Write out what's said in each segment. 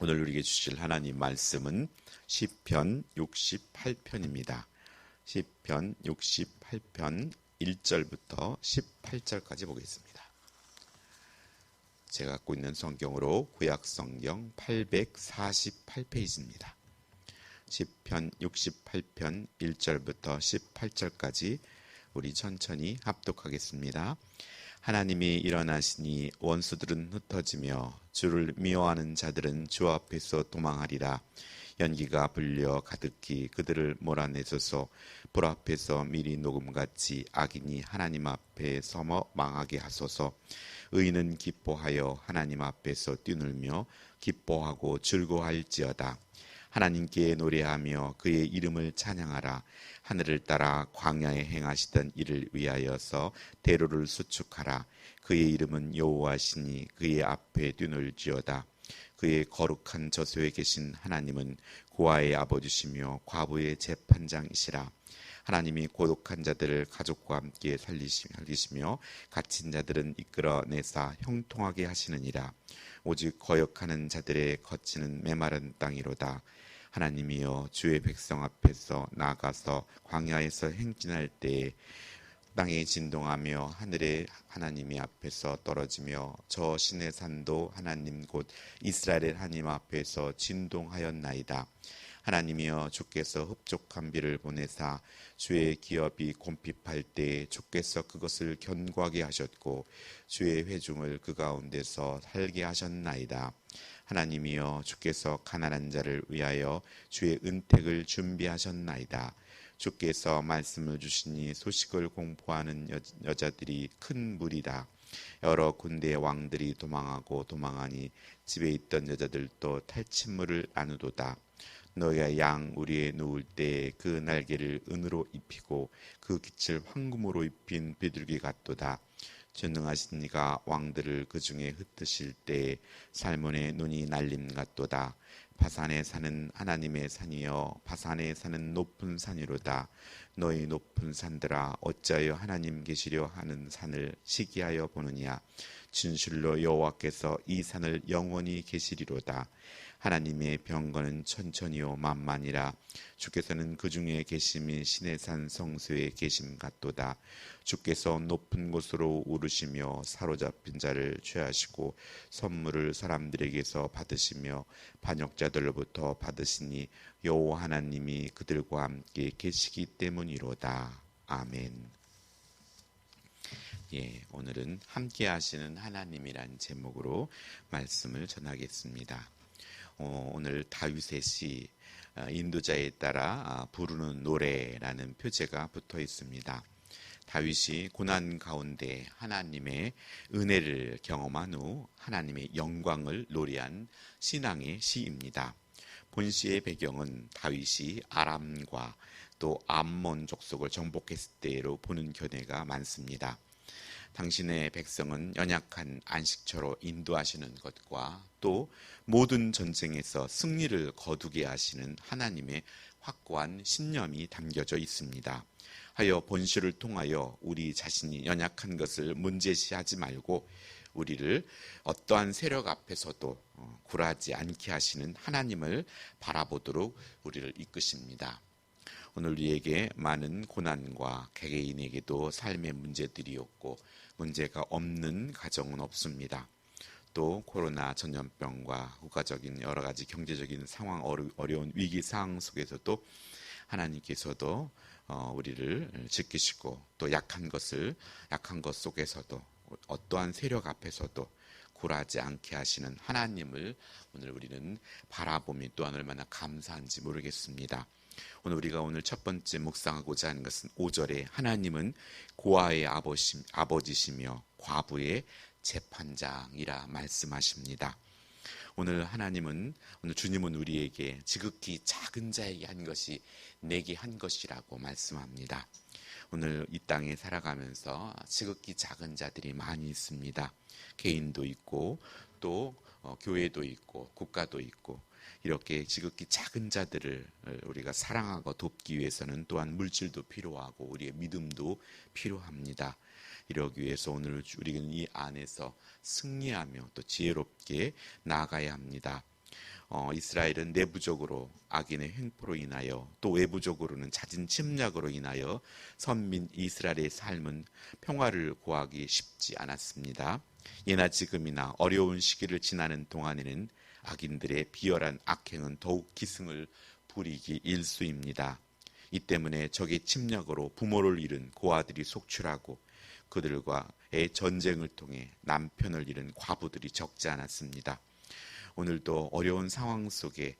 오늘 우리에게 주실 하나님 말씀은 시편 68편입니다. 시편 68편 1절부터 18절까지 보겠습니다. 제가 갖고 있는 성경으로 구약성경 848페이지입니다. 시편 68편 1절부터 18절까지 우리 천천히 합독하겠습니다. 하나님이 일어나시니 원수들은 흩어지며 주를 미워하는 자들은 주 앞에서 도망하리라. 연기가 불려 가득히 그들을 몰아내소서. 불 앞에서 미리 녹음같이 악인이 하나님 앞에 서머 망하게 하소서. 의인은 기뻐하여 하나님 앞에서 뛰놀며 기뻐하고 즐거워할지어다. 하나님께 노래하며 그의 이름을 찬양하라. 하늘을 따라 광야에 행하시던 이를 위하여서 대로를 수축하라. 그의 이름은 여호와시니 그의 앞에 뛰놀지어다. 그의 거룩한 저소에 계신 하나님은 고아의 아버지시며 과부의 재판장이시라. 하나님이 고독한 자들을 가족과 함께 살리시며 갇힌 자들은 이끌어내사 형통하게 하시느니라. 오직 거역하는 자들의 거치는 메마른 땅이로다. 하나님이여, 주의 백성 앞에서 나아가서 광야에서 행진할 때에 땅이 진동하며 하늘의 하나님이 앞에서 떨어지며 저 신의 산도 하나님 곧 이스라엘의 하나님 앞에서 진동하였나이다. 하나님이여, 주께서 흡족한 비를 보내사 주의 기업이 곰핍할 때에 주께서 그것을 견고하게 하셨고 주의 회중을 그 가운데서 살게 하셨나이다. 하나님이여, 주께서 가난한 자를 위하여 주의 은택을 준비하셨나이다. 주께서 말씀을 주시니 소식을 공포하는 여자들이 큰 무리다. 여러 군대의 왕들이 도망하니 집에 있던 여자들도 탈취물을 나누도다. 너희가 양 우리에 누울 때에 그 날개를 은으로 입히고 그 깃을 황금으로 입힌 비둘기 같도다. 전능하신 이가 왕들을 그 중에 흩으실 때에 살몬의 눈이 날림 같도다. 바산에 사는 하나님의 산이여, 바산에 사는 높은 산이로다. 너희 높은 산들아, 어찌하여 하나님 계시려 하는 산을 시기하여 보느냐. 진실로 여호와께서 이 산을 영원히 계시리로다. 하나님의 병거는 천천히요 만만이라. 주께서는 그 중에 계심이 신의 산 성소에 계심 같도다. 주께서 높은 곳으로 오르시며 사로잡힌 자를 취하시고 선물을 사람들에게서 받으시며 반역자들로부터 받으시니 여호와 하나님이 그들과 함께 계시기 때문이로다. 아멘. 오늘은 함께 하시는 하나님이란 제목으로 말씀을 전하겠습니다. 오늘 다윗의 시 인도자에 따라 부르는 노래라는 표제가 붙어 있습니다. 다윗이 고난 가운데 하나님의 은혜를 경험한 후 하나님의 영광을 노래한 신앙의 시입니다. 본시의 배경은 다윗이 아람과 또 암몬 족속을 정복했을 때로 보는 견해가 많습니다. 당신의 백성은 연약한 안식처로 인도하시는 것과 또 모든 전쟁에서 승리를 거두게 하시는 하나님의 확고한 신념이 담겨져 있습니다. 하여 본시를 통하여 우리 자신이 연약한 것을 문제시하지 말고 우리를 어떠한 세력 앞에서도 굴하지 않게 하시는 하나님을 바라보도록 우리를 이끄십니다. 오늘 우리에게 많은 고난과 개개인에게도 삶의 문제들이었고 문제가 없는 가정은 없습니다. 또 코로나 전염병과 국가적인 여러 가지 경제적인 상황, 어려운 위기 상황 속에서도 하나님께서도 우리를 지키시고 또 약한 것 속에서도 어떠한 세력 앞에서도 굴하지 않게 하시는 하나님을 오늘 우리는 바라보면 또한 얼마나 감사한지 모르겠습니다. 우리가 오늘 첫 번째 묵상하고자 하는 것은 5절에 하나님은 고아의 아버지시며 과부의 재판장이라 말씀하십니다. 오늘 주님은 우리에게 지극히 작은 자에게 한 것이 내게 한 것이라고 말씀합니다. 오늘 이 땅에 살아가면서 지극히 작은 자들이 많이 있습니다. 개인도 있고 또 교회도 있고 국가도 있고 이렇게 지극히 작은 자들을 우리가 사랑하고 돕기 위해서는 또한 물질도 필요하고 우리의 믿음도 필요합니다. 이러기 위해서 오늘 우리는 이 안에서 승리하며 또 지혜롭게 나아가야 합니다. 이스라엘은 내부적으로 악인의 횡포로 인하여 또 외부적으로는 잦은 침략으로 인하여 선민 이스라엘의 삶은 평화를 구하기 쉽지 않았습니다. 예나 지금이나 어려운 시기를 지나는 동안에는 악인들의 비열한 악행은 더욱 기승을 부리기 일쑤입니다. 이 때문에 적의 침략으로 부모를 잃은 고아들이 속출하고 그들과의 전쟁을 통해 남편을 잃은 과부들이 적지 않았습니다. 오늘도 어려운 상황 속에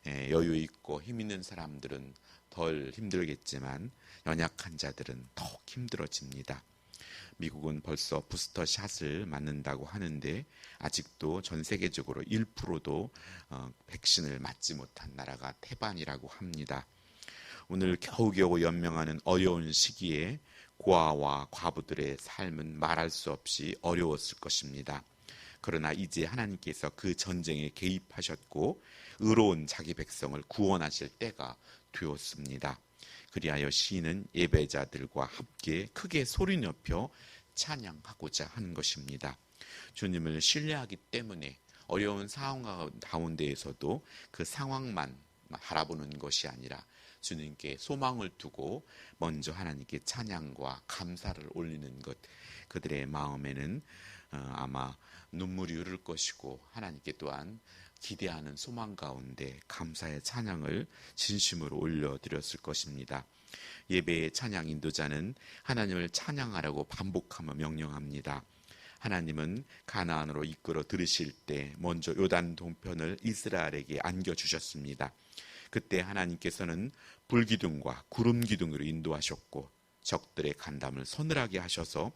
여유 있고 힘 있는 사람들은 덜 힘들겠지만 연약한 자들은 더욱 힘들어집니다. 미국은 벌써 부스터샷을 맞는다고 하는데 아직도 전 세계적으로 1%도 백신을 맞지 못한 나라가 태반이라고 합니다. 오늘 겨우겨우 연명하는 어려운 시기에 고아와 과부들의 삶은 말할 수 없이 어려웠을 것입니다. 그러나 이제 하나님께서 그 전쟁에 개입하셨고 의로운 자기 백성을 구원하실 때가 되었습니다. 그리하여 시인은 예배자들과 함께 크게 소리 높여 찬양하고자 하는 것입니다. 주님을 신뢰하기 때문에 어려운 상황 가운데에서도 그 상황만 바라보는 것이 아니라 주님께 소망을 두고 먼저 하나님께 찬양과 감사를 올리는 것, 그들의 마음에는 아마 눈물이 흐를 것이고 하나님께 또한 기대하는 소망 가운데 감사의 찬양을 진심으로 올려드렸을 것입니다. 예배의 찬양 인도자는 하나님을 찬양하라고 반복하며 명령합니다. 하나님은 가나안으로 이끌어 들으실 때 먼저 요단 동편을 이스라엘에게 안겨주셨습니다. 그때 하나님께서는 불기둥과 구름기둥으로 인도하셨고 적들의 간담을 서늘하게 하셔서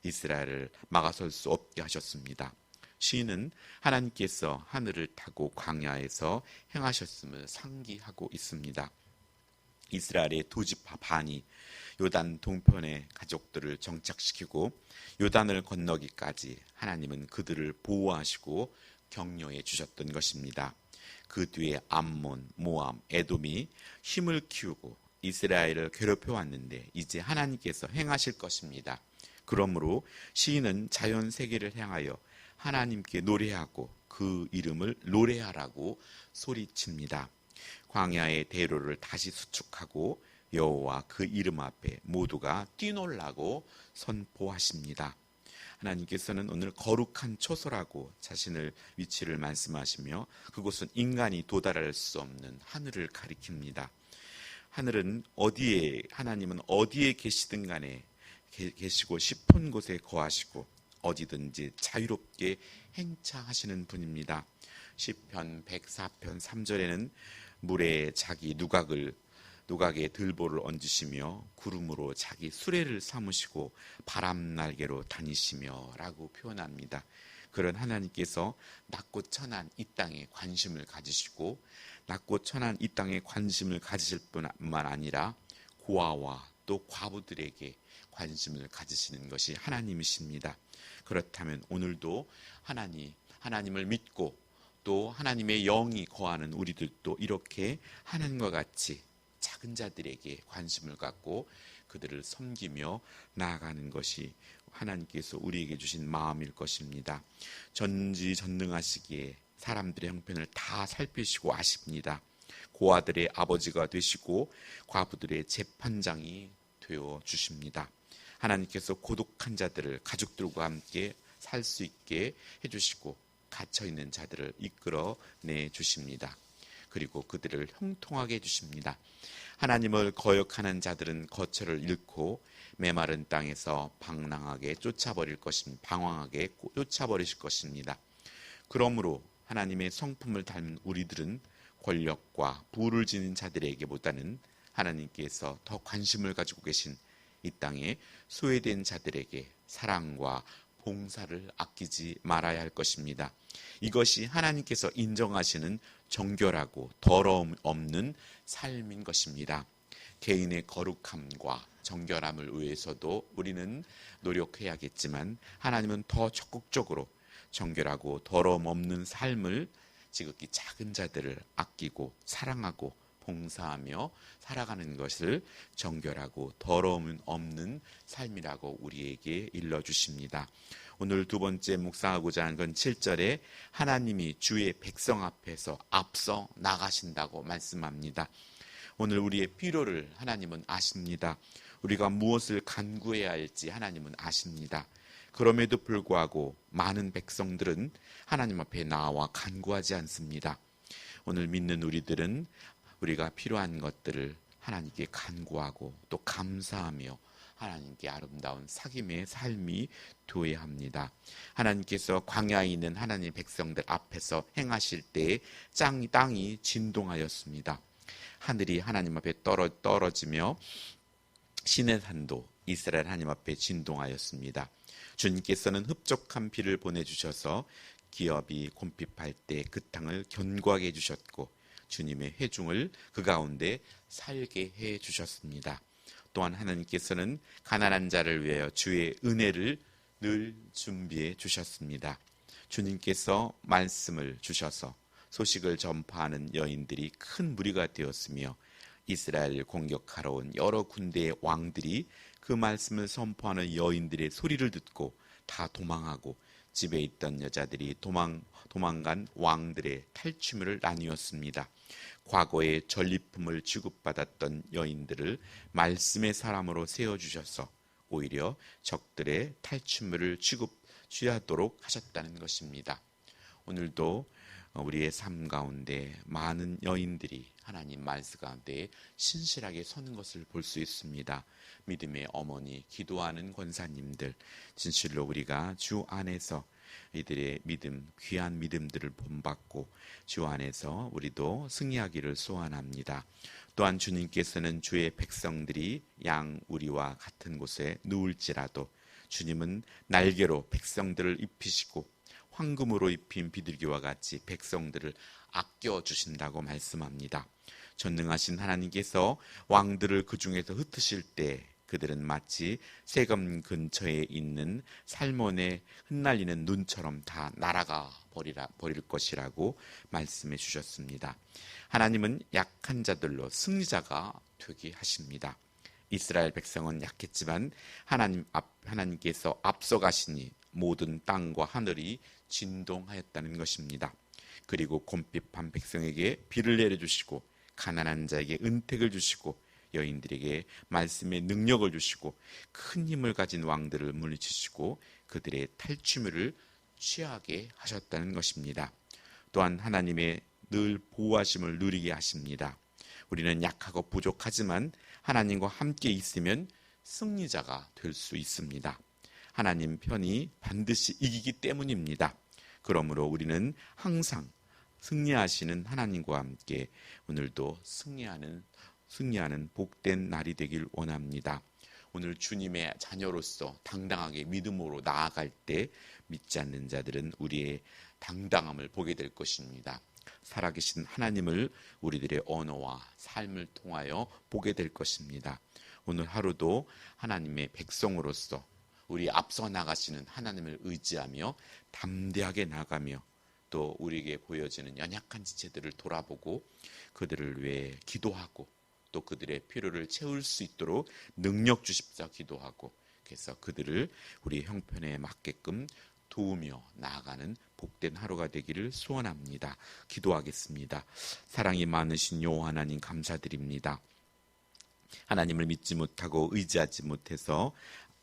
이스라엘을 막아설 수 없게 하셨습니다. 시인은 하나님께서 하늘을 타고 광야에서 행하셨음을 상기하고 있습니다. 이스라엘의 두 지파 반이 요단 동편의 가족들을 정착시키고 요단을 건너기까지 하나님은 그들을 보호하시고 격려해 주셨던 것입니다. 그 뒤에 암몬, 모압, 에돔이 힘을 키우고 이스라엘을 괴롭혀 왔는데 이제 하나님께서 행하실 것입니다. 그러므로 시인은 자연 세계를 향하여 하나님께 노래하고 그 이름을 노래하라고 소리칩니다. 광야의 대로를 다시 수축하고 여호와 그 이름 앞에 모두가 뛰놀라고 선포하십니다. 하나님께서는 오늘 거룩한 초소라고 자신의 위치를 말씀하시며 그곳은 인간이 도달할 수 없는 하늘을 가리킵니다. 하늘은 하나님은 어디에 계시든 간에 계시고 싶은 곳에 거하시고 어디든지 자유롭게 행차하시는 분입니다. 시편 104편 3절에는 물에 자기 누각에 들보를 얹으시며 구름으로 자기 수레를 삼으시고 바람 날개로 다니시며 라고 표현합니다. 그런 하나님께서 낮고 천한 이 땅에 관심을 가지시고 낮고 천한 이 땅에 관심을 가지실 뿐만 아니라 고아와 또 과부들에게 관심을 가지시는 것이 하나님이십니다. 그렇다면 오늘도 하나님을 믿고 또 하나님의 영이 거하는 우리들도 이렇게 하나님과 같이 작은 자들에게 관심을 갖고 그들을 섬기며 나아가는 것이 하나님께서 우리에게 주신 마음일 것입니다. 전지전능하시기에 사람들의 형편을 다 살피시고 아십니다. 고아들의 아버지가 되시고 과부들의 재판장이 되어 주십니다. 하나님께서 고독한 자들을 가족들과 함께 살 수 있게 해주시고 갇혀있는 자들을 이끌어내 주십니다. 그리고 그들을 형통하게 해주십니다. 하나님을 거역하는 자들은 거처를 잃고 메마른 땅에서 방황하게 쫓아버리실 것입니다. 그러므로 하나님의 성품을 닮은 우리들은 권력과 부를 지닌 자들에게보다는 하나님께서 더 관심을 가지고 계신 이 땅에 소외된 자들에게 사랑과 봉사를 아끼지 말아야 할 것입니다. 이것이 하나님께서 인정하시는 정결하고 더러움 없는 삶인 것입니다. 개인의 거룩함과 정결함을 위해서도 우리는 노력해야겠지만 하나님은 더 적극적으로 정결하고 더러움 없는 삶을 지극히 작은 자들을 아끼고 사랑하고 봉사하며 살아가는 것을 정결하고 더러움 없는 삶이라고 우리에게 일러주십니다. 오늘 두 번째 묵상하고자 하는 건 7절에 하나님이 주의 백성 앞에서 앞서 나가신다고 말씀합니다. 오늘 우리의 필요를 하나님은 아십니다. 우리가 무엇을 간구해야 할지 하나님은 아십니다. 그럼에도 불구하고 많은 백성들은 하나님 앞에 나와 간구하지 않습니다. 오늘 믿는 우리들은 우리가 필요한 것들을 하나님께 간구하고 또 감사하며 하나님께 아름다운 사귐의 삶이 되어야 합니다. 하나님께서 광야에 있는 하나님의 백성들 앞에서 행하실 때에 땅이 진동하였습니다. 하늘이 하나님 앞에 떨어지며 시내산도 이스라엘 하나님 앞에 진동하였습니다. 주님께서는 흡족한 비를 보내주셔서 기업이 곰핍할 때 그 땅을 견고하게 해주셨고 주님의 회중을 그 가운데 살게 해주셨습니다. 또한 하나님께서는 가난한 자를 위하여 주의 은혜를 늘 준비해 주셨습니다. 주님께서 말씀을 주셔서 소식을 전파하는 여인들이 큰 무리가 되었으며 이스라엘을 공격하러 온 여러 군대의 왕들이 그 말씀을 선포하는 여인들의 소리를 듣고 다 도망하고 집에 있던 여자들이 도망간 왕들의 탈취물을 나뉘었습니다. 과거에 전리품을 취급받았던 여인들을 말씀의 사람으로 세워주셔서 오히려 적들의 탈취물을 취하도록 하셨다는 것입니다. 오늘도 우리의 삶 가운데 많은 여인들이 하나님 말씀 가운데 신실하게 서는 것을 볼 수 있습니다. 믿음의 어머니, 기도하는 권사님들, 진실로 우리가 주 안에서 이들의 믿음, 귀한 믿음들을 본받고 주 안에서 우리도 승리하기를 소원합니다. 또한 주님께서는 주의 백성들이 양 우리와 같은 곳에 누울지라도 주님은 날개로 백성들을 입히시고 황금으로 입힌 비둘기와 같이 백성들을 아껴주신다고 말씀합니다. 전능하신 하나님께서 왕들을 그 중에서 흩으실 때 그들은 마치 세금 근처에 있는 살몬에 흩날리는 눈처럼 다 날아가 버릴 것이라고 말씀해 주셨습니다. 하나님은 약한 자들로 승리자가 되게 하십니다. 이스라엘 백성은 약했지만 하나님께서 앞서가시니 모든 땅과 하늘이 진동하였다는 것입니다. 그리고 곰핍한 백성에게 비를 내려주시고 가난한 자에게 은택을 주시고 여인들에게 말씀의 능력을 주시고 큰 힘을 가진 왕들을 물리치시고 그들의 탈취물을 취하게 하셨다는 것입니다. 또한 하나님의 늘 보호하심을 누리게 하십니다. 우리는 약하고 부족하지만 하나님과 함께 있으면 승리자가 될 수 있습니다. 하나님 편이 반드시 이기기 때문입니다. 그러므로 우리는 항상 승리하시는 하나님과 함께 오늘도 승리하는 복된 날이 되길 원합니다. 오늘 주님의 자녀로서 당당하게 믿음으로 나아갈 때 믿지 않는 자들은 우리의 당당함을 보게 될 것입니다. 살아계신 하나님을 우리들의 언어와 삶을 통하여 보게 될 것입니다. 오늘 하루도 하나님의 백성으로서 우리 앞서 나가시는 하나님을 의지하며 담대하게 나가며 또 우리에게 보여지는 연약한 지체들을 돌아보고 그들을 위해 기도하고 또 그들의 필요를 채울 수 있도록 능력 주십사 기도하고 그래서 그들을 우리 형편에 맞게끔 도우며 나아가는 복된 하루가 되기를 소원합니다. 기도하겠습니다. 사랑이 많으신 여호와 하나님 감사드립니다. 하나님을 믿지 못하고 의지하지 못해서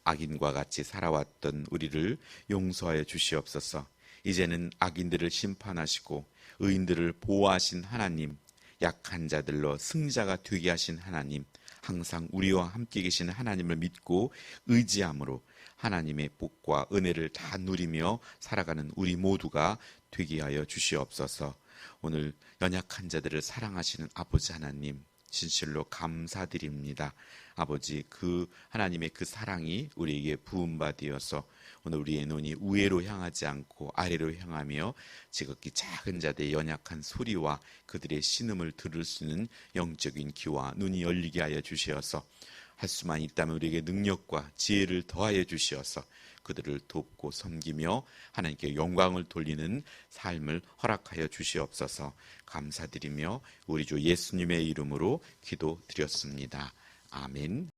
악인과 같이 살아왔던 우리를 용서하여 주시옵소서. 이제는 악인들을 심판하시고 의인들을 보호하신 하나님, 약한 자들로 승자가 되게 하신 하나님, 항상 우리와 함께 계시는 하나님을 믿고 의지함으로 하나님의 복과 은혜를 다 누리며 살아가는 우리 모두가 되게 하여 주시옵소서. 오늘 연약한 자들을 사랑하시는 아버지 하나님, 진실로 감사드립니다. 아버지, 그 하나님의 그 사랑이 우리에게 부음받으어서 오늘 우리의 눈이 위로 향하지 않고 아래로 향하며 지극히 작은 자들의 연약한 소리와 그들의 신음을 들을 수 있는 영적인 귀와 눈이 열리게 하여 주시어서 할 수만 있다면 우리에게 능력과 지혜를 더하여 주시어서 그들을 돕고 섬기며 하나님께 영광을 돌리는 삶을 허락하여 주시옵소서. 감사드리며 우리 주 예수님의 이름으로 기도드렸습니다. 아멘.